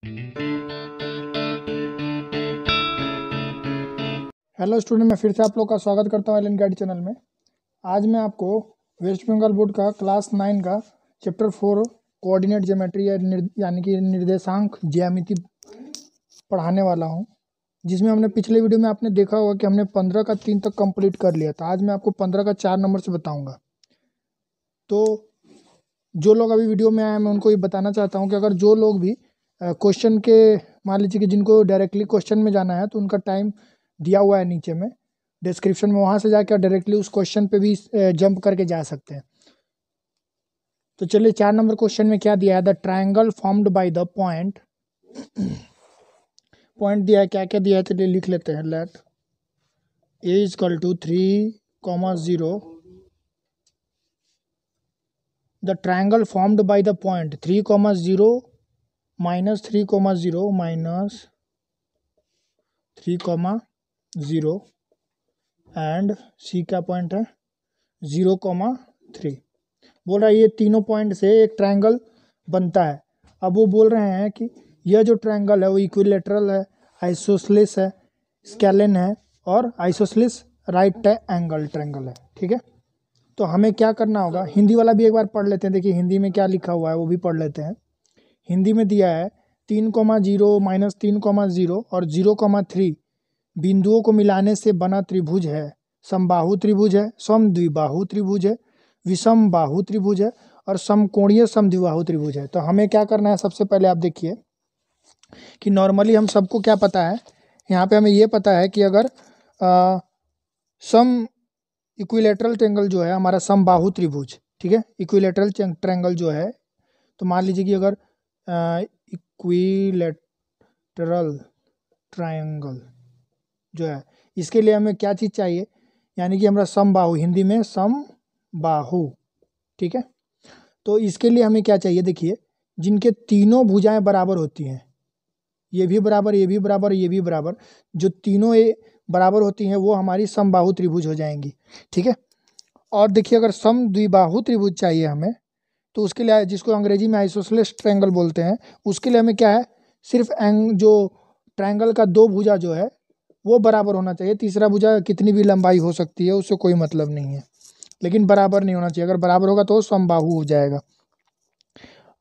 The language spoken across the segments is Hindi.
हेलो स्टूडेंट, मैं फिर से आप लोग का स्वागत करता हूँ एलन गाइड चैनल में। आज मैं आपको वेस्ट बंगाल बोर्ड का क्लास 9 का चैप्टर 4 कोऑर्डिनेट ज्योमेट्री यानी कि निर्देशांक ज्यामिति पढ़ाने वाला हूँ, जिसमें हमने पिछले वीडियो में आपने देखा होगा कि हमने 15 का 3 तक कंप्लीट कर लिया था। आज मैं आपको 15 का 4 नंबर से बताऊँगा। तो जो लोग अभी वीडियो में आए मैं उनको ये बताना चाहता हूँ कि अगर जो लोग भी क्वेश्चन के मान लीजिए कि जिनको डायरेक्टली क्वेश्चन में जाना है तो उनका टाइम दिया हुआ है नीचे में डिस्क्रिप्शन में, वहाँ से जाकर डायरेक्टली उस क्वेश्चन पे भी जंप करके जा सकते हैं। तो चलिए 4 नंबर क्वेश्चन में क्या दिया है, the triangle formed by the point दिया है, क्या क्या दिया है चलिए लिख लेते हैं। Let A equal to 3,0, the triangle formed by the point 3,0 minus 3,0 minus 3,0 and C का पॉइंट है 0,3। बोल रहा है ये तीनों पॉइंट से एक ट्रायंगल बनता है। अब वो बोल रहे हैं कि यह जो ट्रायंगल है वो इक्विलेटरल है, आइसोसेलेस है, स्केलन है और आइसोसेलेस राइट एंगल ट्रायंगल है। ठीक है, तो हमें क्या करना होगा, हिंदी वाला भी एक बार पढ़ लेते हैं। देखिए हिंदी में क्या लिखा हुआ है वो भी पढ़ लेते हैं। हिंदी में दिया है 3,0 माइनस 3,0 और 0,3 बिंदुओं को मिलाने से बना त्रिभुज है। समबाहु त्रिभुज है, समद्विबाहु त्रिभुज है, विषम बाहु त्रिभुज है और समकोणीय समद्विबाहु त्रिभुज है। तो हमें क्या करना है, सबसे पहले आप देखिए कि नॉर्मली हम सबको क्या पता है, यहाँ पे हमें ये पता है कि अगर सम इक्विलेटरल ट्रायंगल जो है हमारा समबाहु त्रिभुज, ठीक है, इक्विलेटरल ट्रायंगल जो है, तो मान लीजिए कि अगर इक्विलेटरल ट्रायंगल जो है इसके लिए हमें क्या चीज़ चाहिए, यानी कि हमारा समबाहु, हिंदी में समबाहु। ठीक है, तो इसके लिए हमें क्या चाहिए, देखिए जिनके तीनों भुजाएं बराबर होती हैं, ये भी बराबर, ये भी बराबर, ये भी बराबर, जो तीनों ये बराबर होती हैं वो हमारी समबाहु त्रिभुज हो जाएंगी। ठीक है, और देखिए अगर समद्विबाहु त्रिभुज चाहिए हमें, तो उसके लिए जिसको अंग्रेजी में आइसोसेलेस ट्रायंगल बोलते हैं, उसके लिए हमें क्या है, सिर्फ जो ट्रायंगल का दो भुजा जो है वो बराबर होना चाहिए। तीसरा भुजा कितनी भी लंबाई हो सकती है, उससे कोई मतलब नहीं है, लेकिन बराबर नहीं होना चाहिए। अगर बराबर होगा तो समबाहु हो जाएगा।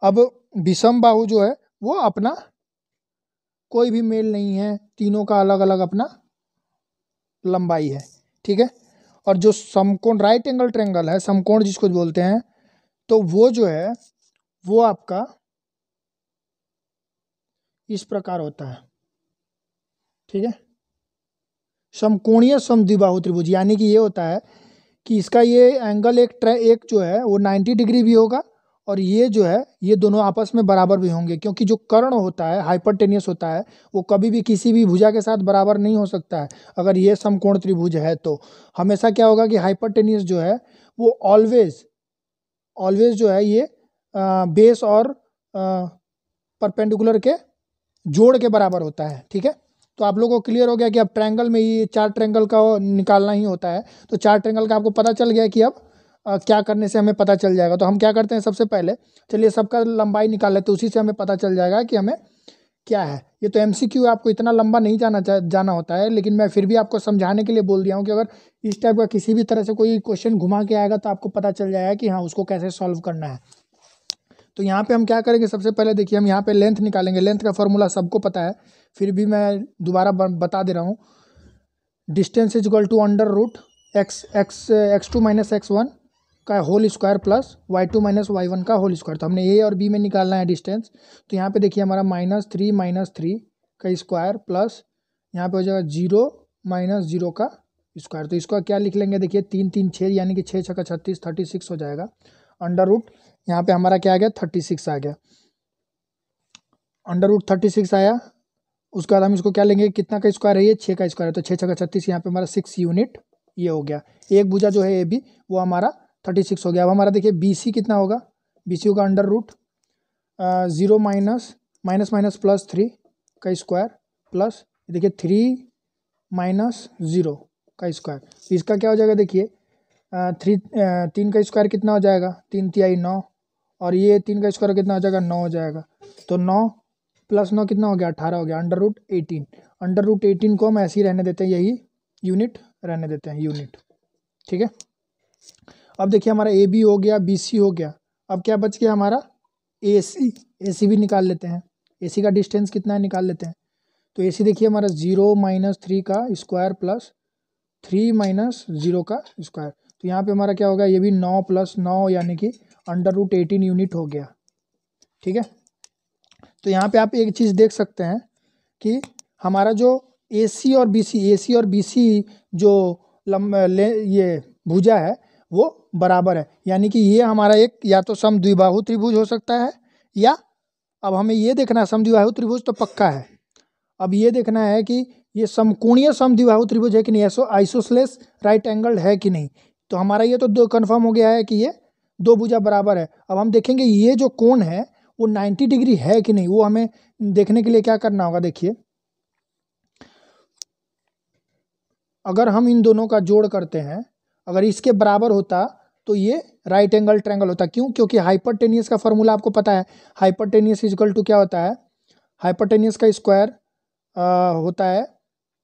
अब विषम बाहु जो है वो अपना कोई भी मेल नहीं है, तीनों का अलग अलग अपना लंबाई है। ठीक है, और जो समकोण राइट एंगल ट्रायंगल है, समकोण जिसको बोलते हैं, तो वो जो है वो आपका इस प्रकार होता है। ठीक है, समकोणीय समद्विबाहु त्रिभुज यानी कि ये होता है कि इसका ये एंगल एक जो है वो 90 डिग्री भी होगा और ये जो है ये दोनों आपस में बराबर भी होंगे, क्योंकि जो कर्ण होता है हाइपोटेन्यूस होता है वो कभी भी किसी भी भुजा के साथ बराबर नहीं हो सकता है। अगर ये समकोण त्रिभुज है तो हमेशा क्या होगा कि हाइपोटेन्यूस जो है वो ऑलवेज जो है ये बेस और परपेंडिकुलर के जोड़ के बराबर होता है। ठीक है, तो आप लोगों को क्लियर हो गया कि अब ट्रायंगल में ये 4 ट्रायंगल का निकालना ही होता है। तो 4 ट्रायंगल का आपको पता चल गया कि अब क्या करने से हमें पता चल जाएगा। तो हम क्या करते हैं, सबसे पहले चलिए सबका लंबाई निकाल लेते हैं, उसी से हमें पता चल जाएगा कि हमें क्या है। ये तो MCQ है, आपको इतना लंबा नहीं जाना होता है, लेकिन मैं फिर भी आपको समझाने के लिए बोल दिया हूँ कि अगर इस टाइप का किसी भी तरह से कोई क्वेश्चन घुमा के आएगा तो आपको पता चल जाएगा कि हाँ उसको कैसे सॉल्व करना है। तो यहाँ पे हम क्या करेंगे, सबसे पहले देखिए हम यहाँ पे लेंथ निकालेंगे। लेंथ का फॉर्मूला सबको पता है, फिर भी मैं दोबारा बता दे रहा हूँ। Distance is equal to under root x2 minus x1 का whole square plus y2 minus y1 का होल स्क्वायर। तो हमने A और B में निकालना है डिस्टेंस। तो यहाँ पे देखिए हमारा -3 का स्क्वायर प्लस यहाँ पे हो जाएगा 0 माइनस 0 का स्क्वायर। तो इसको क्या लिख लेंगे, देखिए 3 3 6 यानी कि 6 6 36 36 हो जाएगा। अंडर रूट यहाँ पे हमारा क्या आ गया, 36 आ गया। अंडर रूट 36 आया। उसके बाद हम इसको क्या लेंगे, कितना का स्क्वायर है ये, 6 का स्क्वायर है, तो 6 6 36, यहाँ पे हमारा 6 यूनिट ये हो गया। एक भुजा जो है ए बी वो हमारा 36 हो गया। अब हमारा देखिए BC कितना होगा, BC होगा under root 0 minus minus minus plus 3 का स्क्वायर प्लस देखिए 3 माइनस 0 का स्क्वायर। तो इसका क्या हो जाएगा, देखिए 3 का स्क्वायर कितना हो जाएगा, 3 तिहाई 9, और ये 3 का स्क्वायर कितना हो जाएगा, 9 हो जाएगा। तो 9 प्लस 9 कितना हो गया, 18 हो गया, √18। √18 को हम ऐसे ही रहने देते हैं, यही यूनिट रहने देते हैं, यूनिट। ठीक है, अब देखिए हमारा ए बी हो गया, बी सी हो गया, अब क्या बच गया हमारा ए सी। ए सी भी निकाल लेते हैं, ए सी का डिस्टेंस कितना है निकाल लेते हैं। तो ए सी देखिए हमारा 0 - 3 का स्क्वायर प्लस 3 - 0 का स्क्वायर, तो यहाँ पे हमारा क्या होगा, ये भी 9 + 9 यानी कि √18 यूनिट हो गया। ठीक है, तो यहाँ पे आप एक चीज़ देख सकते हैं कि हमारा जो ए सी और बी सी जो ये भुजा है वो बराबर है, यानी कि ये हमारा एक या तो समद्विबाहु त्रिभुज हो सकता है, या अब हमें ये देखना है, समद्विबाहु त्रिभुज तो पक्का है, अब ये देखना है कि ये समकोणीय समद्विबाहु त्रिभुज है कि नहीं, आइसोसेलेस राइट एंगल है कि नहीं। तो हमारा ये तो दो कन्फर्म हो गया है कि ये दो भुजा बराबर है। अब हम देखेंगे ये जो कोण है वो 90 डिग्री है कि नहीं, वो हमें देखने के लिए क्या करना होगा। देखिए अगर हम इन दोनों का जोड़ करते हैं, अगर इसके बराबर होता तो ये राइट एंगल ट्रायंगल होता। क्यों? क्योंकि हाइपरटेनियस का फॉर्मूला आपको पता है, हाइपरटेनियस इक्वल टू क्या होता है, हाइपरटेनियस का स्क्वायर होता है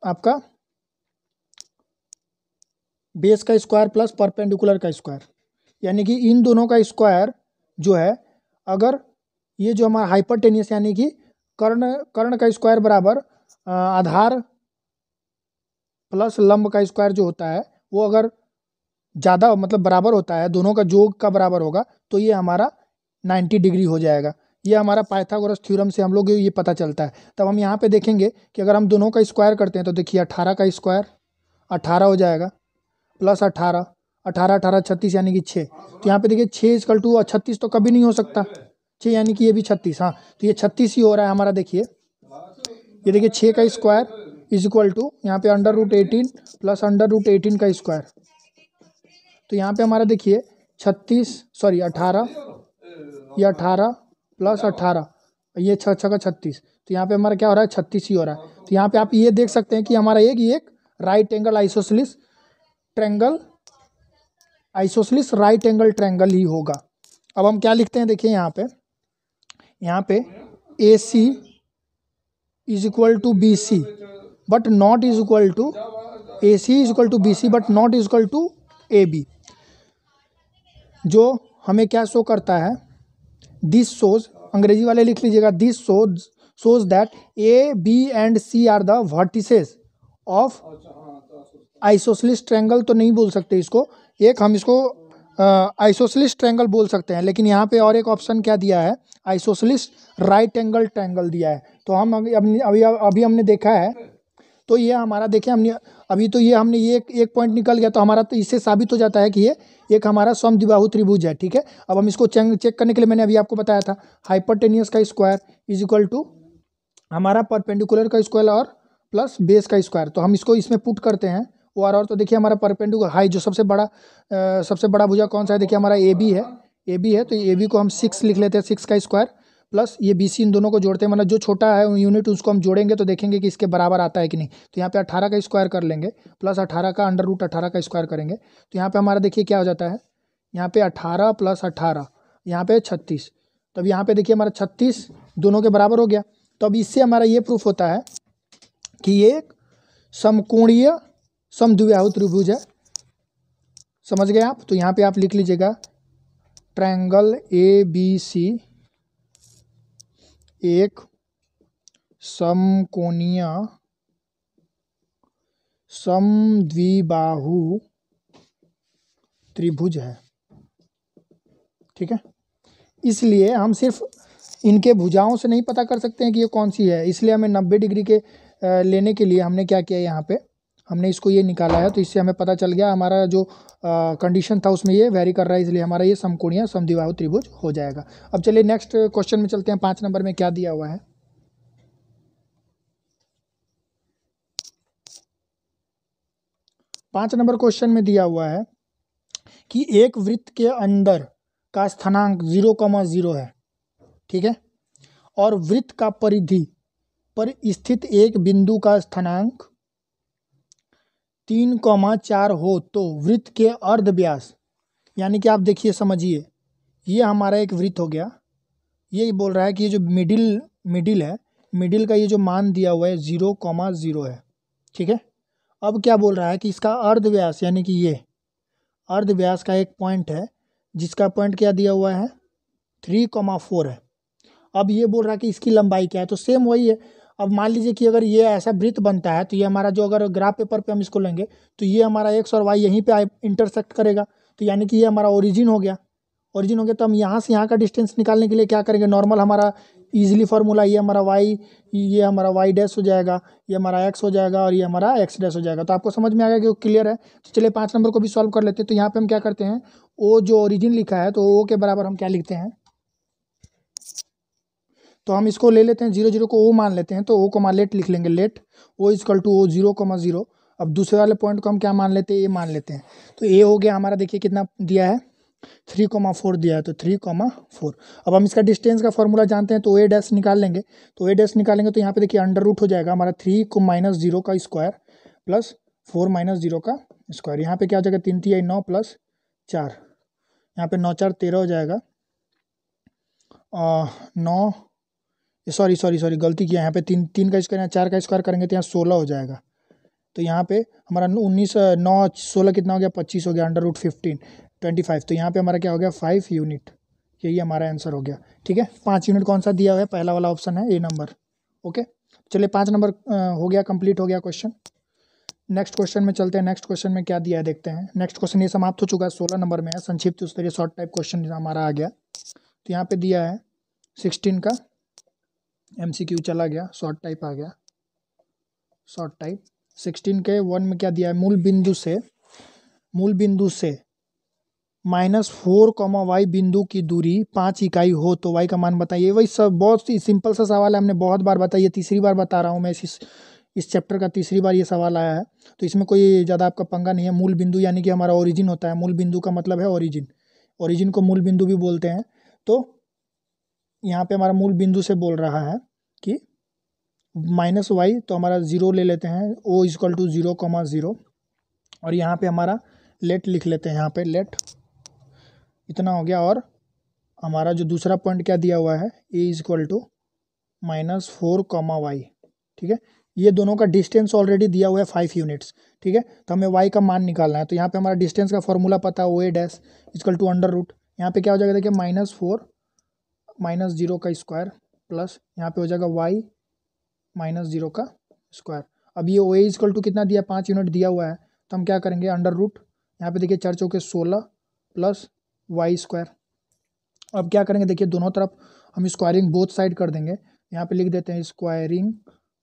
आपका बेस का स्क्वायर प्लस परपेंडिकुलर का स्क्वायर, यानी कि इन दोनों का स्क्वायर जो है, अगर ये जो हमारा हाइपरटेनियस यानी कि कर्ण का स्क्वायर बराबर आधार प्लस लंब का स्क्वायर जो होता है, वो अगर ज़्यादा मतलब बराबर होता है, दोनों का योग का बराबर होगा, तो ये हमारा 90 डिग्री हो जाएगा। ये हमारा पाइथागोरस थ्योरम से हम लोग ये पता चलता है। तब हम यहाँ पे देखेंगे कि अगर हम दोनों का स्क्वायर करते हैं तो देखिए 18 का स्क्वायर 18 हो जाएगा, प्लस 18 18 18 36 यानी कि 6। तो यहाँ पे देखिए 6 = 36 तो कभी नहीं हो सकता, 6 यानी कि ये भी 36। हाँ, तो ये 36 ही हो रहा है हमारा। देखिए ये देखिए 6 का स्क्वायर इक्वल टू यहाँ पे √18 प्लस √18 का स्क्वायर, तो यहाँ पे हमारा देखिए 18, ये 18 प्लस 18, ये 6 6 का 36, तो यहाँ पे हमारा क्या हो रहा है, 36 ही हो रहा है। तो यहाँ पे आप ये देख सकते हैं कि हमारा एक right angle isosceles right angle triangle ही होगा। अब हम क्या लिखते हैं, देखिए यहाँ पे A C is equal to B C but not is equal to A C is equal to B C but not is equal to A B, जो हमें क्या शो करता है, दिस शोज, अंग्रेजी वाले लिख लीजिएगा, this shows that A B and C are the vertices of isosceles triangle. तो नहीं बोल सकते इसको, एक हम इसको आइसोसेलेस ट्रायंगल बोल सकते हैं, लेकिन यहाँ पे और एक ऑप्शन क्या दिया है, आइसोसेलेस राइट एंगल ट्रायंगल दिया है। तो हम अभी हमने देखा है, तो ये हमारा देखिए हमने अभी तो ये हमने ये एक पॉइंट निकल गया, तो हमारा तो इससे साबित हो जाता है कि ये एक हमारा समद्विबाहु त्रिभुज है। ठीक है, अब हम इसको चेक करने के लिए मैंने अभी आपको बताया था, हाइपरटेनियस का स्क्वायर इज इक्वल टू हमारा परपेंडिकुलर का स्क्वायर और प्लस बेस का स्क्वायर। तो हम इसको इसमें पुट करते हैं और तो देखिए हमारा परपेंडिकुलर हाई जो सबसे बड़ा भुजा कौन सा है, देखिए हमारा ए बी है, तो ए बी को हम 6 लिख लेते हैं, 6 का स्क्वायर प्लस ये बी सी, इन दोनों को जोड़ते हैं, मतलब जो छोटा है यूनिट उसको हम जोड़ेंगे तो देखेंगे कि इसके बराबर आता है कि नहीं। तो यहाँ पे 18 का स्क्वायर कर लेंगे प्लस 18 का √18 का स्क्वायर करेंगे, तो यहाँ पे हमारा देखिए क्या हो जाता है, यहाँ पे 18 + 18 यहाँ पे 36, तब यहाँ पे देखिए हमारा 36 दोनों के बराबर हो गया। तो अब इससे हमारा ये प्रूफ होता है कि ये एक समकोणीय समद्विबाहु त्रिभुज है। समझ गए आप? तो यहाँ पे आप लिख लीजिएगा ट्रायंगल ए बी सी एक समकोणीय समद्विबाहु त्रिभुज है। ठीक है, इसलिए हम सिर्फ इनके भुजाओं से नहीं पता कर सकते हैं कि ये कौन सी है, इसलिए हमें 90 डिग्री के लेने के लिए हमने क्या किया, यहाँ पे हमने इसको ये निकाला है, तो इससे हमें पता चल गया हमारा जो कंडीशन था उसमें ये वेरी कर रहा है, इसलिए हमारा ये समकोणीय समद्विबाहु त्रिभुज हो जाएगा। अब चलिए नेक्स्ट क्वेश्चन में चलते हैं। 5 नंबर में क्या दिया हुआ है, 5 नंबर क्वेश्चन में दिया हुआ है कि एक वृत्त के अंदर का स्थानांक 0,0 है। ठीक है, और वृत्त का परिधि पर स्थित एक बिंदु का स्थानांक 3,4 हो तो वृत्त के अर्ध व्यास, यानी कि आप देखिए समझिए, ये हमारा एक वृत्त हो गया, ये बोल रहा है कि ये जो मिडिल है मिडिल का ये जो मान दिया हुआ है 0,0 है, ठीक है। अब क्या बोल रहा है कि इसका अर्धव्यास यानी कि ये अर्धव्यास का एक पॉइंट है जिसका पॉइंट क्या दिया हुआ है 3,4 है। अब ये बोल रहा है कि इसकी लंबाई क्या है, तो सेम वही है। अब मान लीजिए कि अगर ये ऐसा वृत्त बनता है तो ये हमारा जो अगर ग्राफ पेपर पे हम इसको लेंगे तो ये हमारा एक्स और वाई यहीं पे इंटरसेक्ट करेगा, तो यानी कि ये हमारा ओरिजिन हो गया। ओरिजिन हो गया तो हम यहाँ से यहाँ का डिस्टेंस निकालने के लिए क्या करेंगे, नॉर्मल हमारा इजीली फार्मूला, ये हमारा वाई डैश हो जाएगा, ये हमारा एक्स हो जाएगा और ये हमारा एक्स डैश हो जाएगा। तो आपको समझ में आ गया कि वो क्लियर है। तो चलिए 5 नंबर को भी सॉल्व कर लेते हैं। तो यहाँ पे हम क्या करते हैं, ओ जो ओरिजिन लिखा है तो ओ के बराबर हम क्या लिखते हैं, तो हम इसको ले लेते हैं 0,0 को ओ मान लेते हैं, तो ओ को मान लेट लिख लेंगे, लेट ओ इजकल टू ओ 0,0। अब दूसरे वाले पॉइंट को हम क्या मान लेते हैं, ए मान लेते हैं। तो ए हो गया हमारा, देखिए कितना दिया है 3,4 दिया है, तो 3,4। अब हम इसका डिस्टेंस का फॉर्मूला जानते हैं, तो ए डैश निकाल लेंगे। तो ए डैश निकालेंगे तो यहाँ पे देखिए अंडर रूट हो जाएगा हमारा 3 को -0 का स्क्वायर प्लस 4 -0 का स्क्वायर। यहाँ पे क्या हो जाएगा 3 3 9 प्लस 4, यहाँ पे 9 4 13 हो जाएगा। 9 सॉरी गलती किया, यहाँ पे 3 का स्क्वायर, 4 का स्क्वायर करेंगे तो यहाँ 16 हो जाएगा। तो यहाँ पे हमारा 19 9 16 कितना हो गया 25 हो गया, अंडर रूट 15 25। तो यहाँ पे हमारा क्या हो गया 5 यूनिट, यही हमारा आंसर हो गया, ठीक है। 5 यूनिट कौन सा दिया हुआ है, पहला वाला ऑप्शन है ए नंबर। ओके चलिए 5 नंबर हो गया, कंप्लीट हो गया क्वेश्चन। नेक्स्ट क्वेश्चन में चलते हैं। नेक्स्ट क्वेश्चन में क्या दिया है देखते हैं। नेक्स्ट क्वेश्चन ये समाप्त हो चुका है, 16 नंबर में है, संक्षिप्त उस तरह शॉर्ट टाइप क्वेश्चन हमारा आ गया। तो यहाँ पे दिया है 16 का MCQ चला गया, शॉर्ट टाइप आ गया, शॉर्ट टाइप 16 के 1 में क्या दिया है, मूल बिंदु से -4, y बिंदु की दूरी 5 इकाई हो तो y का मान बताइए। वही सब बहुत ही सिंपल सा सवाल है, हमने बहुत बार बताया, तीसरी बार बता रहा हूँ मैं, इस चैप्टर का तीसरी बार ये सवाल आया है। तो इसमें कोई ज़्यादा आपका पंगा नहीं है। मूल बिंदु यानी कि हमारा ओरिजिन होता है, मूल बिंदु का मतलब है ओरिजिन, ओरिजिन को मूल बिंदु भी बोलते हैं। तो यहाँ पे हमारा मूल बिंदु से बोल रहा है कि -y, तो हमारा 0 ले लेते हैं, o इजकल टू 0,0। और यहाँ पे हमारा लेट लिख लेते हैं, यहाँ पे लेट इतना हो गया। और हमारा जो दूसरा पॉइंट क्या दिया हुआ है, a इजकल टू -4, y, ठीक है। ये दोनों का डिस्टेंस ऑलरेडी दिया हुआ है 5 यूनिट्स, ठीक है। तो हमें y का मान निकालना है। तो यहाँ पे हमारा डिस्टेंस का फॉर्मूला पता है, O A dash is equal to under root, यहाँ पे क्या हो जाएगा देखिए -4 -0 का स्क्वायर प्लस यहाँ पे हो जाएगा y -0 का स्क्वायर। अब ये ओ ए इजकल टू कितना दिया, 5 यूनिट दिया हुआ है, तो हम क्या करेंगे अंडर रूट, यहाँ पे देखिए 4 चौके 16 प्लस वाई स्क्वायर। अब क्या करेंगे देखिए, दोनों तरफ हम स्क्वायरिंग बोथ साइड कर देंगे, यहाँ पे लिख देते हैं squaring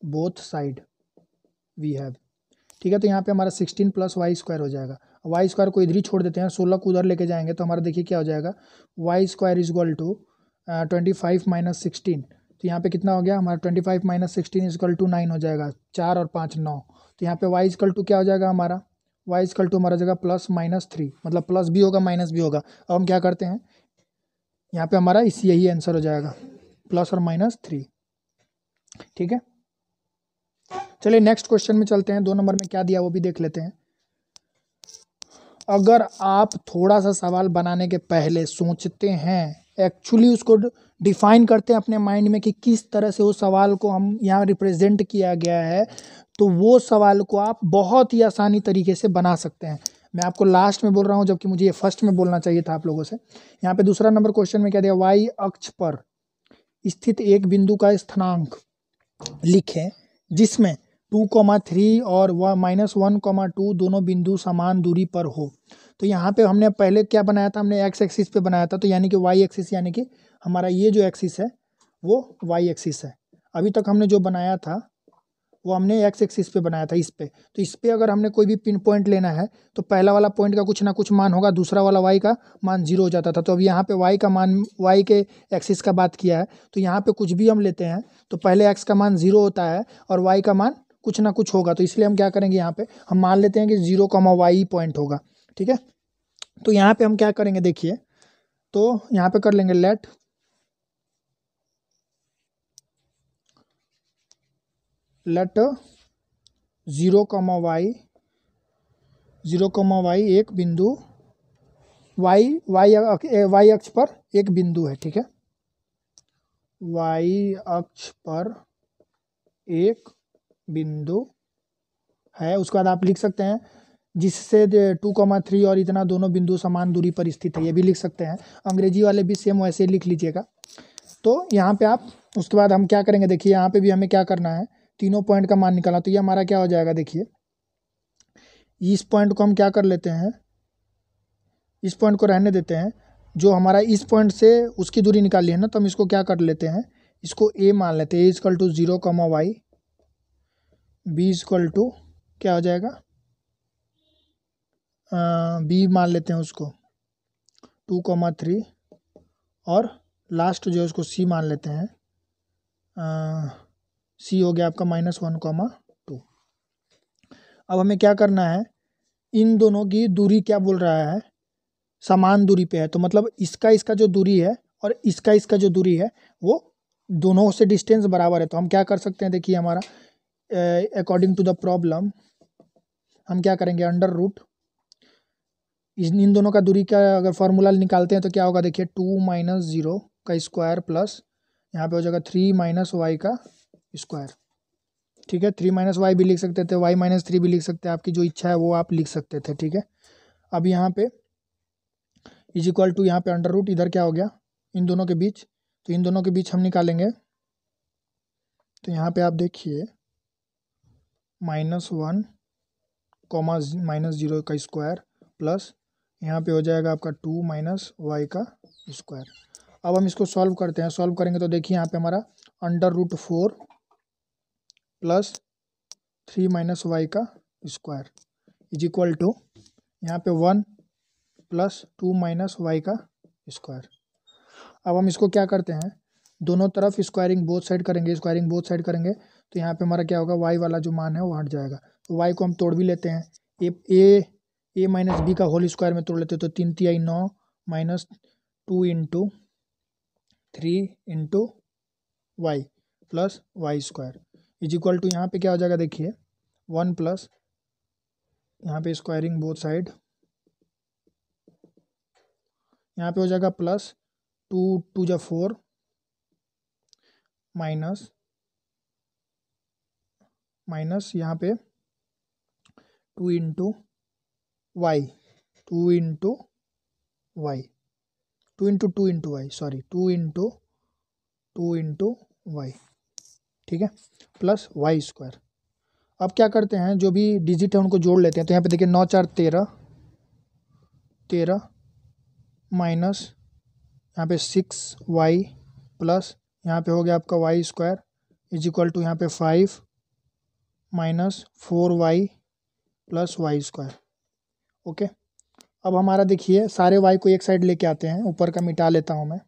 both side we have, ठीक है। तो यहाँ पे हमारा 16 प्लस वाई स्क्वायर हो जाएगा। वाई स्क्वायर को इधर ही छोड़ देते हैं, 16 को उधर लेके जाएंगे तो हमारा देखिए क्या हो जाएगा, y square is equal to 25 - 16। तो यहाँ पे कितना हो गया हमारा 25 - 16 इजकल टू 9 हो जाएगा, 4 और 5 9। तो यहाँ पे y इजकल टू क्या हो जाएगा हमारा, y इजकल टू हमारा जगह +-3, मतलब प्लस भी होगा माइनस भी होगा। अब हम क्या करते हैं, यहाँ पे हमारा यही आंसर हो जाएगा, +और -3, ठीक है। चलिए नेक्स्ट क्वेश्चन में चलते हैं। 2 नंबर में क्या दिया वो भी देख लेते हैं। अगर आप थोड़ा सा सवाल बनाने के पहले सोचते हैं, एक्चुअली उसको डिफाइन करते हैं अपने माइंड में कि किस तरह से उस सवाल को हम यहाँ रिप्रेजेंट किया गया है, तो वो सवाल को आप बहुत ही आसानी तरीके से बना सकते हैं। मैं आपको लास्ट में बोल रहा हूँ, जबकि मुझे ये फर्स्ट में बोलना चाहिए था आप लोगों से। यहाँ पे दूसरा नंबर क्वेश्चन में क्या दिया, वाई अक्ष पर स्थित एक बिंदु का स्थानांक लिखें जिसमें 2,3 और -1,2 दोनों बिंदु समान दूरी पर हो। तो यहाँ पे हमने पहले क्या बनाया था, हमने एक्स एक्सिस पे बनाया था, तो यानी कि वाई एक्सिस, यानी कि हमारा ये जो एक्सिस है वो वाई एक्सिस है। अभी तक हमने जो बनाया था वो हमने एक्स एक्सिस पे बनाया था, इस पे। तो इस पे अगर हमने कोई भी पिन पॉइंट लेना है तो पहला वाला पॉइंट का कुछ ना कुछ मान होगा, दूसरा वाला वाई का मान 0 हो जाता था। तो अब यहाँ पे वाई का मान, वाई के एक्सिस का बात किया है, तो यहाँ पे कुछ भी हम लेते हैं तो पहले एक्स का मान 0 होता है और वाई का मान कुछ ना कुछ होगा। तो इसलिए हम क्या करेंगे, यहाँ पे हम मान लेते हैं कि 0,y पॉइंट होगा, ठीक है। तो यहाँ पे हम क्या करेंगे देखिए, तो यहाँ पे कर लेंगे लेट 0,y एक बिंदु y अक्ष पर एक बिंदु है, ठीक है। y अक्ष पर एक बिंदु है। उसके बाद आप लिख सकते हैं जिससे 2,3 और इतना दोनों बिंदु समान दूरी पर स्थित है, ये भी लिख सकते हैं। अंग्रेजी वाले भी सेम वैसे ही लिख लीजिएगा। तो यहाँ पे आप उसके बाद हम क्या करेंगे, देखिए यहाँ पे भी हमें क्या करना है, तीनों पॉइंट का मान निकालना। तो ये हमारा क्या हो जाएगा, देखिए इस पॉइंट को हम क्या कर लेते हैं, इस पॉइंट को रहने देते हैं। जो हमारा इस पॉइंट से उसकी दूरी निकाली है ना, तो हम इसको क्या कर लेते हैं, इसको ए मान लेते हैं। A = 0, y, B = क्या हो जाएगा, बी मान लेते हैं उसको 2,3 और लास्ट जो है उसको सी मान लेते हैं। सी हो गया आपका -1,2। अब हमें क्या करना है, इन दोनों की दूरी क्या बोल रहा है, समान दूरी पे है। तो मतलब इसका जो दूरी है और इसका जो दूरी है वो दोनों से डिस्टेंस बराबर है। तो हम क्या कर सकते हैं, देखिए हमारा अकॉर्डिंग टू द प्रॉब्लम हम क्या करेंगे, अंडर रूट इन दोनों का दूरी का अगर फॉर्मूला निकालते हैं तो क्या होगा, देखिए 2 - 0 का स्क्वायर प्लस यहाँ पे हो जाएगा 3 - y का स्क्वायर। ठीक है, 3 - y भी लिख सकते थे, y - 3 भी लिख सकते हैं, आपकी जो इच्छा है वो आप लिख सकते थे। ठीक है, अब यहाँ पे = यहाँ पे अंडर रूट इधर क्या हो गया इन दोनों के बीच, तो इन दोनों के बीच हम निकालेंगे। तो यहाँ पे आप देखिए -1, -0 का स्क्वायर प्लस यहाँ पे हो जाएगा आपका 2 - y का स्क्वायर। अब हम इसको सॉल्व करते हैं, सॉल्व करेंगे तो देखिए यहाँ पे हमारा √4 प्लस 3 - y का स्क्वायर = यहाँ पे 1 प्लस 2 - y का स्क्वायर। अब हम इसको क्या करते हैं, दोनों तरफ स्क्वायरिंग बोथ साइड करेंगे, स्क्वायरिंग बोथ साइड करेंगे तो यहाँ पे हमारा क्या होगा, y वाला जो मान है वो हट जाएगा। तो y को हम तोड़ भी लेते हैं, a - b का होल स्क्वायर में तोड़ लेते हैं। तो 3 × 9 -2 × 3 × y प्लस y² = यहाँ पे क्या हो जाएगा, देखिए 1 प्लस यहाँ पे स्क्वायरिंग बोथ साइड, यहाँ पे हो जाएगा प्लस 2 × 2 = 4 माइनस यहाँ पे 2 × y 2 × 2 × 2 y सॉरी 2 × 2 × y। ठीक है, प्लस y²। अब क्या करते हैं, जो भी डिजिट है उनको जोड़ लेते हैं। तो यहाँ पे देखिए 9 × 4 = 13 माइनस यहाँ पे 6y प्लस यहाँ पे हो गया आपका y² = यहाँ पे 5 - 4y प्लस y²। ओके, अब हमारा देखिए सारे y को एक साइड लेके आते हैं, ऊपर का मिटा लेता हूँ मैं,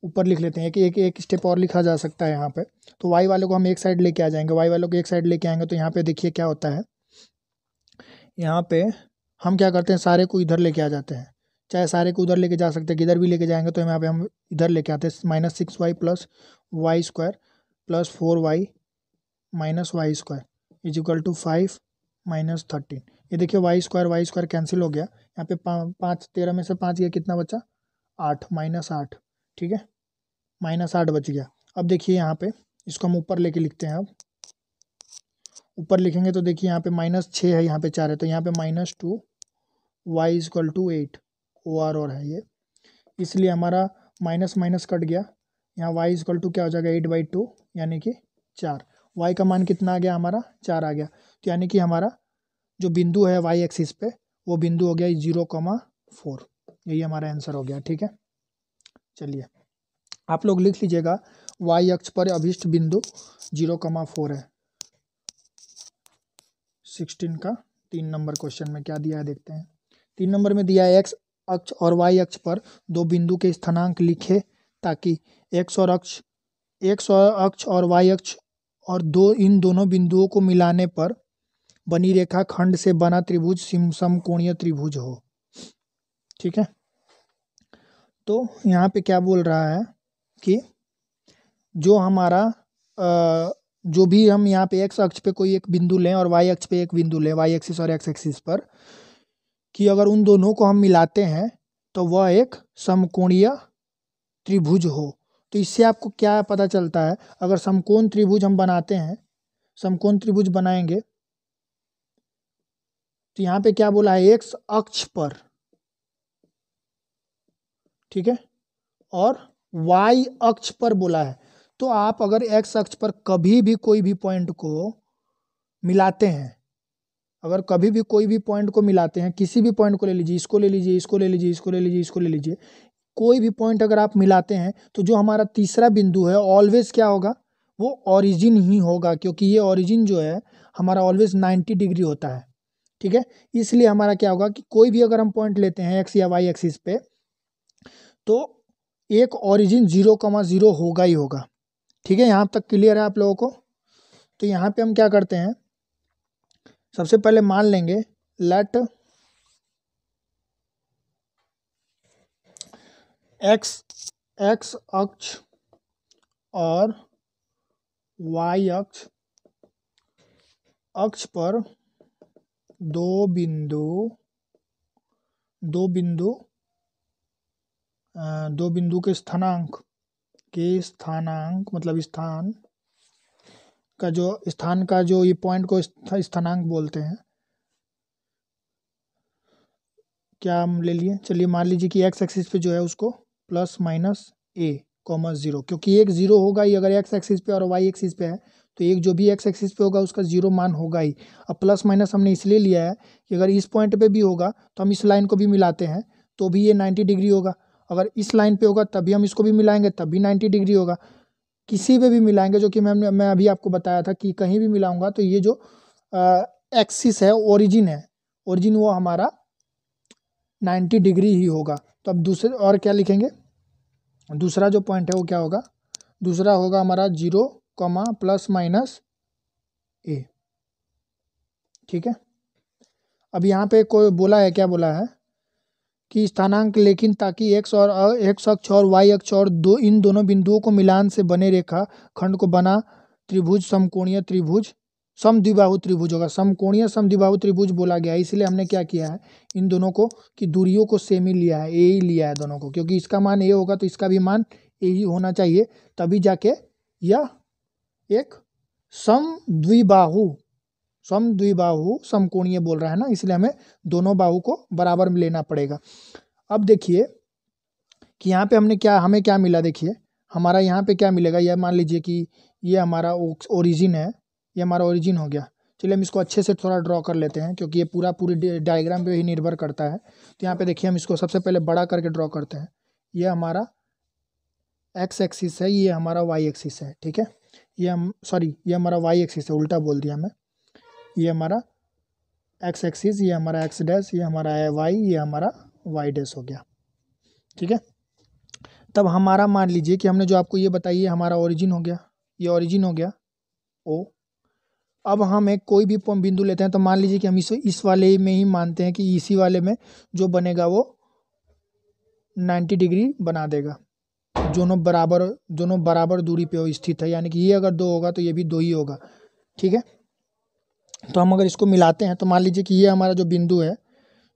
ऊपर लिख लेते हैं कि एक स्टेप और लिखा जा सकता है यहाँ पे। तो y वाले को हम एक साइड लेके आ जाएंगे, y वालों को एक साइड लेके आएंगे तो यहाँ पे देखिए क्या होता है, यहाँ पे हम क्या करते हैं, सारे को इधर लेके आ जाते हैं, चाहे सारे को उधर लेके जा सकते हैं, किधर भी लेके जाएंगे। तो यहाँ पे हम इधर लेके आते हैं -6y plus y² plus 4y minus y² = 5 - 13। ये देखिए y² कैंसिल हो गया, यहाँ पे 5 13 में से 5 गया, कितना बचा 8 -8। ठीक है, -8 बच गया। अब देखिए यहाँ पे इसको हम ऊपर लेके लिखते हैं। अब ऊपर लिखेंगे तो देखिए यहाँ पे -6 है, यहाँ पे 4 है, तो यहाँ पे -2 y = 8 और है ये, इसलिए हमारा माइनस माइनस कट गया। यहाँ y = क्या हो जाएगा 8/2 यानी कि 4। y का मान कितना आ गया हमारा 4 आ गया। तो यानी कि हमारा जो बिंदु है y एक्सिस पे वो बिंदु हो गया 0,4। यही हमारा आंसर हो गया। ठीक है, चलिए आप लोग लिख लीजिएगा y अक्ष पर अभिष्ट बिंदु 0,4 है। 16 का 3 नंबर क्वेश्चन में क्या दिया है देखते हैं। 3 नंबर में दिया है x अक्ष और y अक्ष पर दो बिंदु के स्थानांक लिखे ताकि x अक्ष और y अक्ष और इन दोनों बिंदुओं को मिलाने पर बनी रेखा खंड से बना त्रिभुज समकोणीय त्रिभुज हो। ठीक है, तो यहाँ पे क्या बोल रहा है कि जो हमारा जो भी हम यहाँ पे x अक्ष पे कोई एक बिंदु लें और y अक्ष पे एक बिंदु लें, y एक्सिस और x एक्सिस पर, कि अगर उन दोनों को हम मिलाते हैं तो वह एक समकोणीय त्रिभुज हो। तो इससे आपको क्या पता चलता है, अगर समकोण त्रिभुज हम बनाते हैं, समकोण त्रिभुज बनाएंगे तो यहाँ पे क्या बोला है, एक्स अक्ष पर, ठीक है, और वाई अक्ष पर बोला है। तो आप अगर एक्स अक्ष पर कभी भी कोई भी पॉइंट को मिलाते हैं, अगर कभी भी कोई भी पॉइंट को मिलाते हैं, किसी भी पॉइंट को ले लीजिए, इसको ले लीजिए, इसको ले लीजिए, इसको ले लीजिए, इसको ले लीजिए, कोई भी पॉइंट अगर आप मिलाते हैं तो जो हमारा तीसरा बिंदु है ऑलवेज क्या होगा, वो ओरिजिन ही होगा, क्योंकि ये ओरिजिन जो है हमारा ऑलवेज 90 डिग्री होता है, ठीक है। इसलिए हमारा क्या होगा कि कोई भी अगर हम पॉइंट लेते हैं एक्स या वाई एक्सिस पे, तो एक ओरिजिन 0,0 होगा ही होगा, ठीक है। यहाँ तक क्लियर है आप लोगों को। तो यहाँ पे हम क्या करते हैं, सबसे पहले मान लेंगे लेट एक्स अक्ष और वाई अक्ष पर दो बिंदु के स्थानांक मतलब स्थान का जो ये पॉइंट को स्थानांक बोलते हैं, क्या हम ले लिए, चलिए मान लीजिए कि एक्स एक्सिस पे जो है उसको प्लस माइनस a, 0, क्योंकि एक 0 होगा ही अगर एक्स एक्सिस पे और वाई एक्सिस पे है, तो एक जो भी एक्स एक्सिस पे होगा उसका 0 मान होगा ही। अब प्लस माइनस हमने इसलिए लिया है कि अगर इस पॉइंट पे भी होगा तो हम इस लाइन को भी मिलाते हैं तो भी ये 90 डिग्री होगा, अगर इस लाइन पे होगा तभी हम इसको भी मिलाएंगे तब भी 90 डिग्री होगा, किसी पे भी मिलाएंगे, जो कि मैं अभी आपको बताया था कि कहीं भी मिलाऊंगा तो ये जो एक्सिस है, ओरिजिन वो हमारा 90 डिग्री ही होगा। तो अब दूसरे और क्या लिखेंगे, दूसरा जो पॉइंट है वो क्या होगा, दूसरा होगा हमारा 0, प्लस माइनस a, ठीक है। अब यहाँ पे कोई बोला है, क्या बोला है कि स्थानांक, लेकिन ताकि एक्स अक्ष और वाई अक्ष और इन दोनों बिंदुओं को मिलान से बने रेखा खंड को बना त्रिभुज समकोणीय त्रिभुज समद्विबाहु त्रिभुज होगा। समकोणीय समद्विबाहु त्रिभुज बोला गया है, इसलिए हमने क्या किया है, इन दोनों को की दूरियों को सेम ही लिया है, ए ही लिया है दोनों को, क्योंकि इसका मान ए होगा तो इसका भी मान ए ही होना चाहिए, तभी जाके यह एक समद्विबाहु समकोणीय बोल रहा है ना, इसलिए हमें दोनों बाहु को बराबर में लेना पड़ेगा। अब देखिए कि यहाँ पे हमें क्या मिला, देखिए हमारा यहाँ पे क्या मिलेगा, यह मान लीजिए कि ये हमारा ओरिजिन है, ये हमारा ओरिजिन हो गया। चलिए हम इसको अच्छे से थोड़ा ड्रॉ कर लेते हैं, क्योंकि ये पूरी डायग्राम पे ही निर्भर करता है। तो यहाँ पे देखिए हम इसको सबसे पहले बड़ा करके ड्रॉ करते हैं, ये हमारा एक्स एक्सिस है, ये हमारा वाई एक्सिस है, ठीक है। ये हमारा वाई एक्सिस है, उल्टा बोल दिया मैं, ये हमारा एक्स एक्सिस, ये हमारा एक्स डैश, ये हमारा वाई, ये हमारा वाई डैश हो गया, ठीक है। तब हमारा मान लीजिए कि हमने जो आपको ये बताई है हमारा ओरिजिन हो गया, ये ओरिजिन हो गया ओ। अब हम एक कोई भी बिंदु लेते हैं तो मान लीजिए कि हम इस वाले में ही मानते हैं कि इसी वाले में जो बनेगा वो 90 डिग्री बना देगा, दोनों बराबर दूरी पे स्थित है, यानी कि ये अगर 2 होगा तो ये भी 2 ही होगा, ठीक है। तो हम अगर इसको मिलाते हैं तो मान लीजिए कि ये हमारा जो बिंदु है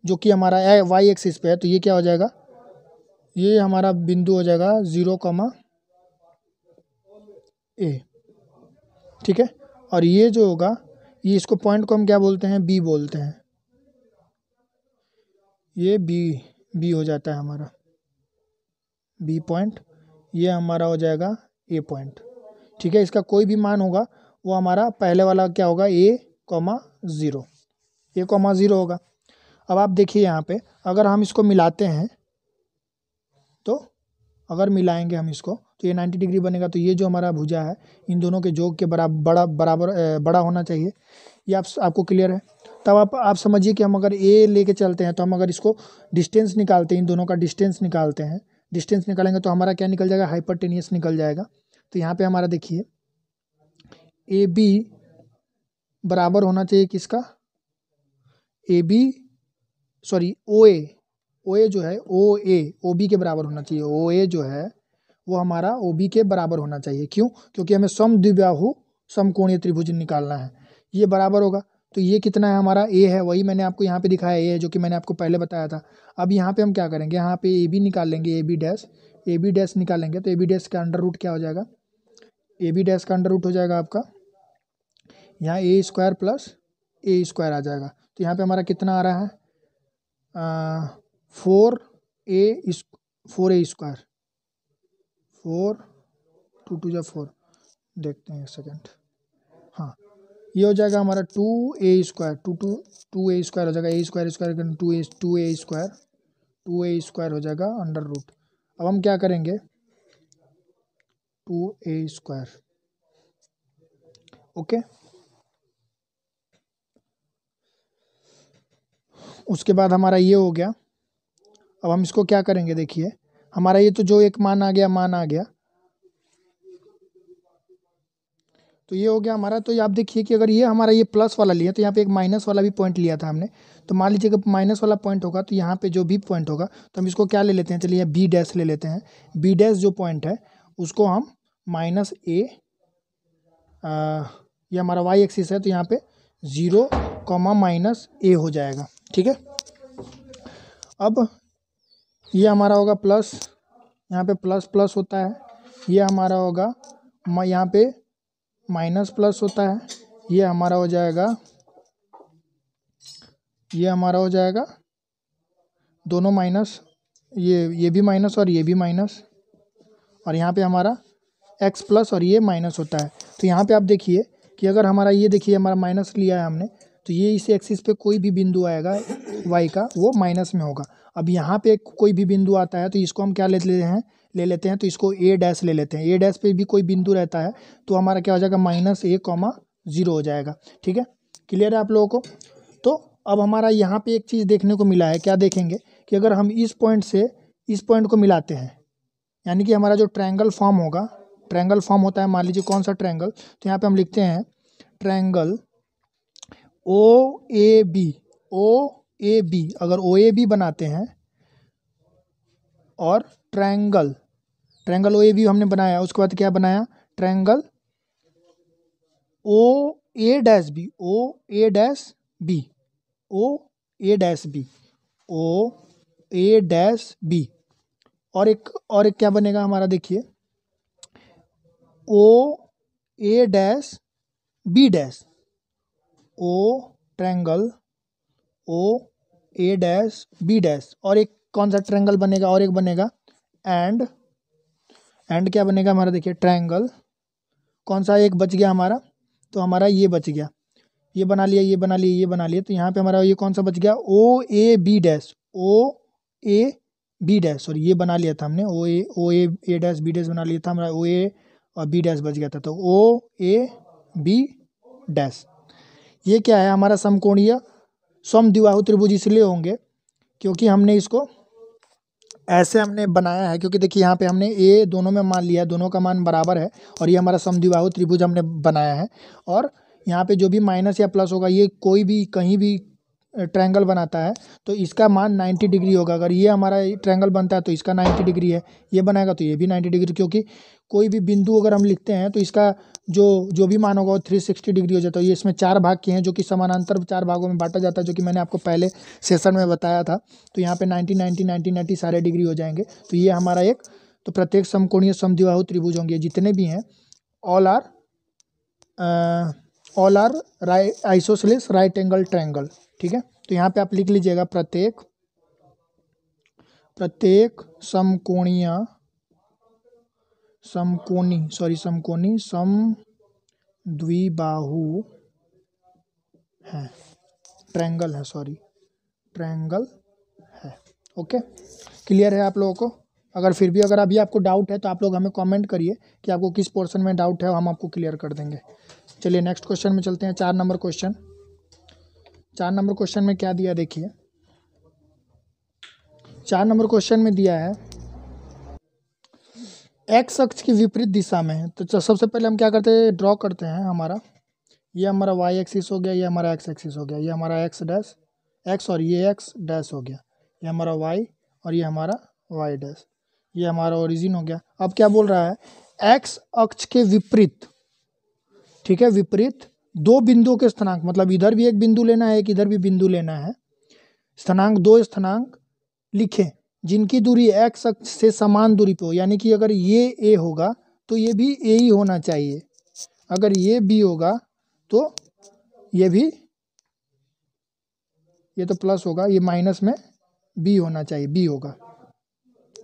जो कि हमारा वाई एक्सिस पे है, तो ये क्या हो जाएगा, ये हमारा बिंदु हो जाएगा 0, a, ठीक है। और ये जो होगा, ये इसको पॉइंट को हम क्या बोलते हैं, बी बोलते हैं, ये बी हो जाता है हमारा बी पॉइंट, ये हमारा हो जाएगा ए पॉइंट, ठीक है। इसका कोई भी मान होगा वो हमारा पहले वाला क्या होगा, a, 0 होगा। अब आप देखिए यहाँ पे अगर हम इसको मिलाते हैं तो अगर मिलाएंगे हम इसको तो ये 90 डिग्री बनेगा। तो ये जो हमारा भुजा है इन दोनों के योग के बड़ा होना चाहिए, ये आपको क्लियर है। तब आप समझिए कि हम अगर ए लेके चलते हैं तो हम अगर इसको डिस्टेंस निकालते हैं, इन दोनों का डिस्टेंस निकालते हैं, डिस्टेंस निकालेंगे तो हमारा क्या निकल जाएगा, हाइपरटेनियस निकल जाएगा। तो यहाँ पे हमारा देखिए ए बी बराबर होना चाहिए किसका, ओ ए जो है ओ बी के बराबर होना चाहिए, ओ ए जो है वो हमारा ओ बी के बराबर होना चाहिए। क्यों, क्योंकि हमें समद्विबाहु समकोणीय त्रिभुज निकालना है, ये बराबर होगा। तो ये कितना है हमारा, ए है, वही मैंने आपको यहाँ पे दिखाया, ए है जो कि मैंने आपको पहले बताया था। अब यहाँ पे हम क्या करेंगे, यहाँ पे ए बी निकाल लेंगे, A B dash, A B dash निकालेंगे तो ए बी डैश का अंडर रूट क्या हो जाएगा, ए बी डैश का अंडर रूट हो जाएगा आपका यहाँ a square plus a square आ जाएगा। तो यहाँ पे हमारा कितना आ रहा है 4a स्क्वायर, 4 2 2 4, देखते हैं एक सेकेंड, हाँ ये हो जाएगा हमारा 2a स्क्वायर, 2a स्क्वायर हो जाएगा, ए स्क्वायर स्क्वायर 2a स्क्वायर हो जाएगा अंडर रूट। अब हम क्या करेंगे 2a स्क्वायर, ओके। उसके बाद हमारा ये हो गया। अब हम इसको क्या करेंगे, देखिए हमारा ये तो जो एक मान आ गया, तो ये हो गया हमारा। तो ये आप देखिए कि अगर ये हमारा ये प्लस वाला लिया तो यहाँ पे एक माइनस वाला भी पॉइंट लिया था हमने, तो मान लीजिए अगर माइनस वाला पॉइंट होगा तो यहाँ पे जो भी पॉइंट होगा तो हम इसको क्या ले लेते हैं, चलिए बी डैश ले लेते हैं। बी डैश जो पॉइंट है उसको हम माइनस ए, ये हमारा वाई एक्सिस है तो यहाँ पे 0, माइनस ए हो जाएगा, ठीक है। अब ये हमारा होगा प्लस, यहाँ पे प्लस प्लस होता है, ये हमारा होगा यहाँ पे माइनस प्लस होता है, ये हमारा हो जाएगा, ये हमारा हो जाएगा दोनों माइनस, ये भी माइनस और ये भी माइनस, और यहाँ पे हमारा x प्लस और ये माइनस होता है। तो यहाँ पे आप देखिए कि अगर हमारा ये देखिए हमारा माइनस लिया है हमने, तो ये इस एक्सिस पे कोई भी बिंदु आएगा y का वो माइनस में होगा। अब यहाँ पे कोई भी बिंदु आता है तो इसको हम क्या ले लेते हैं तो इसको a डैश ले लेते हैं। a डैश पे भी कोई बिंदु रहता है तो हमारा क्या हो जाएगा -a, 0 हो जाएगा, ठीक है। क्लियर है आप लोगों को। तो अब हमारा यहाँ पे एक चीज़ देखने को मिला है, क्या देखेंगे कि अगर हम इस पॉइंट से इस पॉइंट को मिलाते हैं, यानी कि हमारा जो ट्रायंगल फॉर्म होगा, ट्रायंगल फॉर्म होता है, मान लीजिए कौन सा ट्रायंगल, तो यहाँ पे हम लिखते हैं ट्रायंगल OAB, अगर OAB बनाते हैं और ट्रायंगल OAB हमने बनाया, उसके बाद क्या बनाया ट्रायंगल OA डैश बी, और एक क्या बनेगा हमारा, देखिए OA dash B dash, triangle OA dash B dash, और एक कौन सा ट्रायंगल बनेगा, और एक बनेगा एंड क्या बनेगा हमारा, देखिए ट्रायंगल कौन सा एक बच गया हमारा, तो हमारा ये बच गया, ये बना लिया, ये बना लिया, ये बना लिया, तो यहाँ पे हमारा ये कौन सा बच गया OAB डैश, और ये बना लिया था हमने OA डैश बी डैश बना लिया था हमारा, OA और बी डैश बच गया था, तो OAB डैश। ये क्या है हमारा समकोणीय समद्विबाहु त्रिभुज इसलिए होंगे क्योंकि हमने इसको ऐसे हमने बनाया है, क्योंकि देखिए यहाँ पे हमने ए दोनों में मान लिया, दोनों का मान बराबर है, और ये हमारा समद्विबाहु त्रिभुज हमने बनाया है। और यहाँ पे जो भी माइनस या प्लस होगा, ये कोई भी कहीं भी ट्रायंगल बनाता है तो इसका मान 90 डिग्री होगा। अगर ये हमारा ट्रायंगल बनता है तो इसका 90 डिग्री है, ये बनाएगा तो ये भी 90 डिग्री, क्योंकि कोई भी बिंदु अगर हम लिखते हैं तो इसका जो भी मान होगा वो 360 डिग्री हो जाता है। ये इसमें 4 भाग के हैं जो कि समानांतर 4 भागों में बांटा जाता है, जो कि मैंने आपको पहले सेशन में बताया था। तो यहाँ पे 90 90 90 90 सारे डिग्री हो जाएंगे। तो ये हमारा एक, तो प्रत्येक समकोणीय समद्विबाहु त्रिभुज होंगे जितने भी हैं, all are isosceles right angle triangle, ठीक है। तो यहाँ पे आप लिख लीजिएगा प्रत्येक समकोणी समद्विबाहु है, ट्रायंगल है, ट्रायंगल है, ओके। क्लियर है आप लोगों को। अगर फिर भी अगर अभी आपको डाउट है तो आप लोग हमें कमेंट करिए कि आपको किस पोर्शन में डाउट है, हम आपको क्लियर कर देंगे। चलिए नेक्स्ट क्वेश्चन में चलते हैं। 4 नंबर क्वेश्चन। 4 नंबर क्वेश्चन में क्या दिया, देखिए 4 नंबर क्वेश्चन में दिया है एक्स अक्ष की विपरीत दिशा में है। तो सबसे पहले हम क्या करते हैं, ड्रॉ करते हैं। हमारा ये हमारा वाई एक्सिस हो गया, ये हमारा एक्स एक्सिस हो गया, ये हमारा एक्स और ये एक्स डैश हो गया, ये हमारा वाई और ये हमारा वाई डैश, ये हमारा ओरिजिन हो गया। अब क्या बोल रहा है, एक्स अक्ष के विपरीत, ठीक है, विपरीत 2 बिंदुओं के स्थानांक, मतलब इधर भी एक बिंदु लेना है, एक इधर भी बिंदु लेना है, स्थानांक 2 स्थानांक लिखें। जिनकी दूरी x अक्ष से समान दूरी पे हो, यानी कि अगर ये a होगा तो ये भी a ही होना चाहिए, अगर ये b होगा तो ये भी, ये तो प्लस होगा, ये माइनस में b होना चाहिए, b होगा,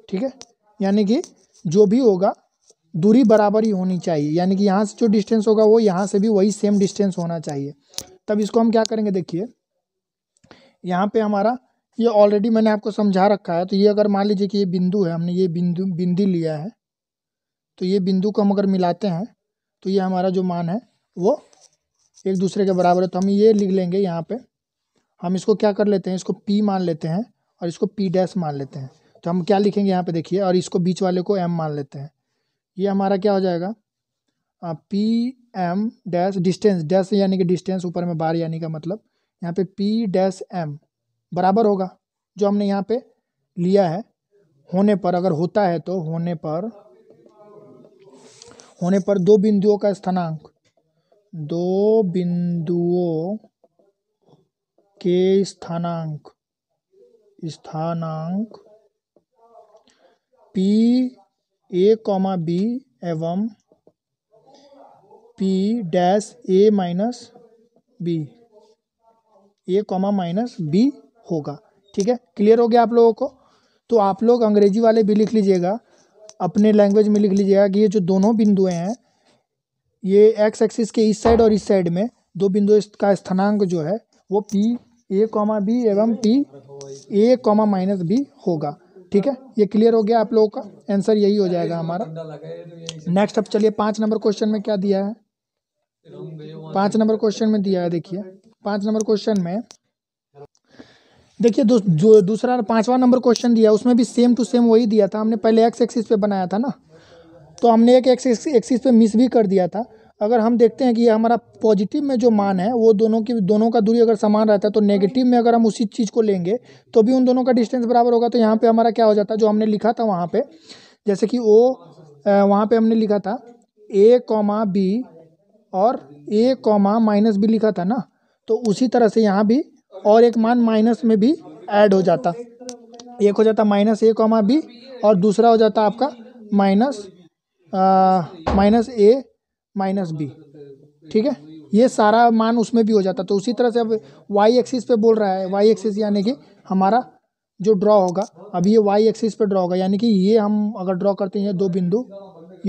ठीक है। यानी कि जो भी होगा दूरी बराबर ही होनी चाहिए, यानी कि यहाँ से जो डिस्टेंस होगा वो यहाँ से भी वही सेम डिस्टेंस होना चाहिए। तब इसको हम क्या करेंगे, देखिए यहाँ पे हमारा ये ऑलरेडी मैंने आपको समझा रखा है। तो ये अगर मान लीजिए कि ये बिंदु है, हमने ये बिंदु लिया है, तो ये बिंदु को हम अगर मिलाते हैं तो ये हमारा जो मान है वो एक दूसरे के बराबर है। तो हम ये लिख लेंगे, यहाँ पे हम इसको क्या कर लेते हैं, इसको P मान लेते हैं और इसको P डैश मान लेते हैं। तो हम क्या लिखेंगे यहाँ पे देखिए, और इसको बीच वाले को M मान लेते हैं। ये हमारा क्या हो जाएगा, P M dash distance, dash यानी कि डिस्टेंस, ऊपर में बार यानी का मतलब, यहाँ पे P डैश M बराबर होगा जो हमने यहाँ पे लिया है। होने पर, अगर होता है तो होने पर दो बिंदुओं का स्थानांक, दो बिंदुओं के स्थानांक P A, B एवं P dash A minus B, A, minus B होगा, ठीक है। क्लियर हो गया आप लोगों को। तो आप लोग अंग्रेजी वाले भी लिख लीजिएगा, अपने लैंग्वेज में लिख लीजिएगा कि ये जो दोनों बिंदुएं हैं, ये एक्स एक्सिस के इस साइड और इस साइड में दो बिंदु का स्थानांक जो है वो P A, B एवं P A, माइनस B होगा, ठीक है। ये क्लियर हो गया आप लोगों का, आंसर यही हो जाएगा हमारा। नेक्स्ट अब चलिए 5 नंबर क्वेश्चन में क्या दिया है, 5 नंबर क्वेश्चन में दिया है, देखिए 5 नंबर क्वेश्चन में देखिए जो दूसरा 5वां नंबर क्वेश्चन दिया उसमें भी सेम टू सेम वही दिया था। हमने पहले एक्स एक्सिस पे बनाया था ना, तो हमने एक एक्सिस पे मिस भी कर दिया था। अगर हम देखते हैं कि ये हमारा पॉजिटिव में जो मान है वो दोनों का दूरी अगर समान रहता है, तो नेगेटिव में अगर हम उसी चीज़ को लेंगे तो भी उन दोनों का डिस्टेंस बराबर होगा। तो यहाँ पे हमारा क्या हो जाता है, जो हमने लिखा था वहाँ पे, जैसे कि वहाँ पे हमने लिखा था A, B और A, माइनस B लिखा था ना, तो उसी तरह से यहाँ भी और एक मान माइनस में भी ऐड हो जाता, एक हो जाता माइनस A, B और दूसरा हो जाता आपका माइनस A माइनस B, ठीक है। ये सारा मान उसमें भी हो जाता। तो उसी तरह से अब वाई एक्सिस पे बोल रहा है, वाई एक्सिस यानी कि हमारा जो ड्रॉ होगा, अब ये वाई एक्सिस पे ड्रॉ होगा, यानी कि ये हम अगर ड्रॉ करते हैं ये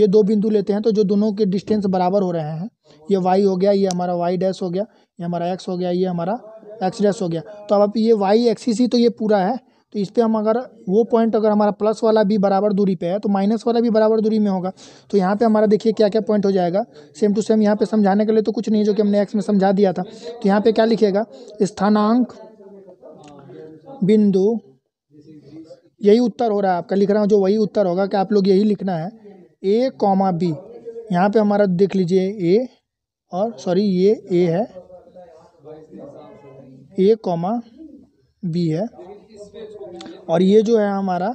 दो बिंदु लेते हैं, तो जो दोनों के डिस्टेंस बराबर हो रहे हैं, ये वाई हो गया, ये हमारा वाई डैश हो गया, ये हमारा एक्स हो गया, ये हमारा एक्स डैश हो गया। तो अब ये वाई एक्सिस ही तो ये पूरा है, तो इस पर हम अगर वो पॉइंट अगर हमारा प्लस वाला भी बराबर दूरी पे है तो माइनस वाला भी बराबर दूरी में होगा। तो यहाँ पे हमारा देखिए क्या क्या पॉइंट हो जाएगा, सेम टू सेम। यहाँ पे समझाने के लिए तो कुछ नहीं, जो कि हमने एक्स में समझा दिया था। तो यहाँ पे क्या लिखिएगा, स्थानांक बिंदु, यही उत्तर हो रहा है आपका, लिख रहा हूँ जो वही उत्तर होगा कि आप लोग यही लिखना है A, B। यहाँ पे हमारा देख लीजिए A और सॉरी ये A है, A, B है, और ये जो है हमारा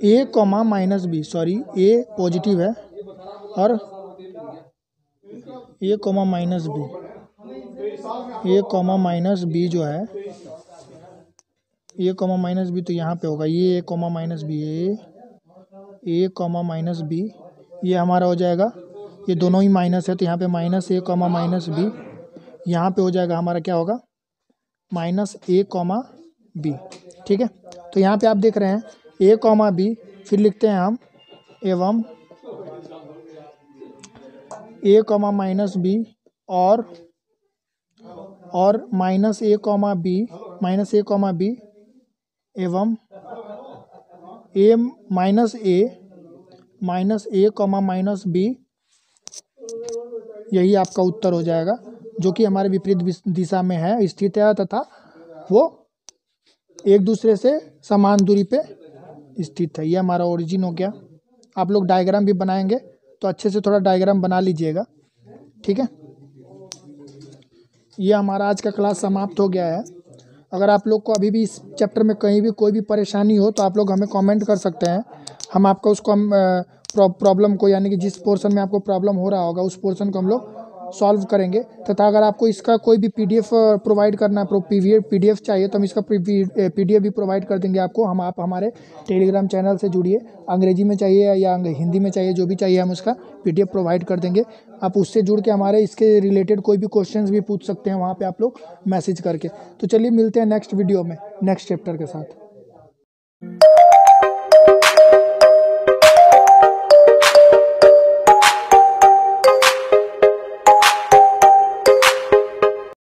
A, minus B, sorry A positive है और A, minus B, A, minus B जो है A, माइनस B, तो यहाँ पे होगा ये A, minus B, A, minus B, ये हमारा हो जाएगा, ये दोनों ही माइनस है तो यहाँ पे माइनस A, माइनस B, यहाँ पे हो जाएगा हमारा क्या होगा, माइनस A, B, ठीक है। तो यहाँ पे आप देख रहे हैं A, B, फिर लिखते हैं हम एवं A, माइनस B और minus A, B, minus A, B एवं माइनस A, माइनस B, यही आपका उत्तर हो जाएगा, जो कि हमारे विपरीत दिशा में है स्थित है तथा वो एक दूसरे से समान दूरी पे स्थित है। ये हमारा ओरिजिन हो गया। आप लोग डायग्राम भी बनाएंगे तो अच्छे से थोड़ा डायग्राम बना लीजिएगा, ठीक है। ये हमारा आज का क्लास समाप्त हो गया है। अगर आप लोग को अभी भी इस चैप्टर में कहीं भी कोई भी परेशानी हो तो आप लोग हमें कमेंट कर सकते हैं। हम आपको उसको प्रॉब्लम को, यानी कि जिस पोर्शन में आपको प्रॉब्लम हो रहा होगा उस पोर्शन को हम लोग सॉल्व करेंगे। तथा अगर आपको इसका कोई भी PDF प्रोवाइड करना है, PDF चाहिए तो हम इसका PDF भी प्रोवाइड कर देंगे आपको। आप हमारे टेलीग्राम चैनल से जुड़िए, अंग्रेजी में चाहिए या हिंदी में चाहिए, जो भी चाहिए हम उसका PDF प्रोवाइड कर देंगे। आप उससे जुड़ के हमारे इसके रिलेटेड कोई भी क्वेश्चंस भी पूछ सकते हैं वहाँ पे आप लोग मैसेज करके। तो चलिए मिलते हैं नेक्स्ट वीडियो में नेक्स्ट चैप्टर के साथ।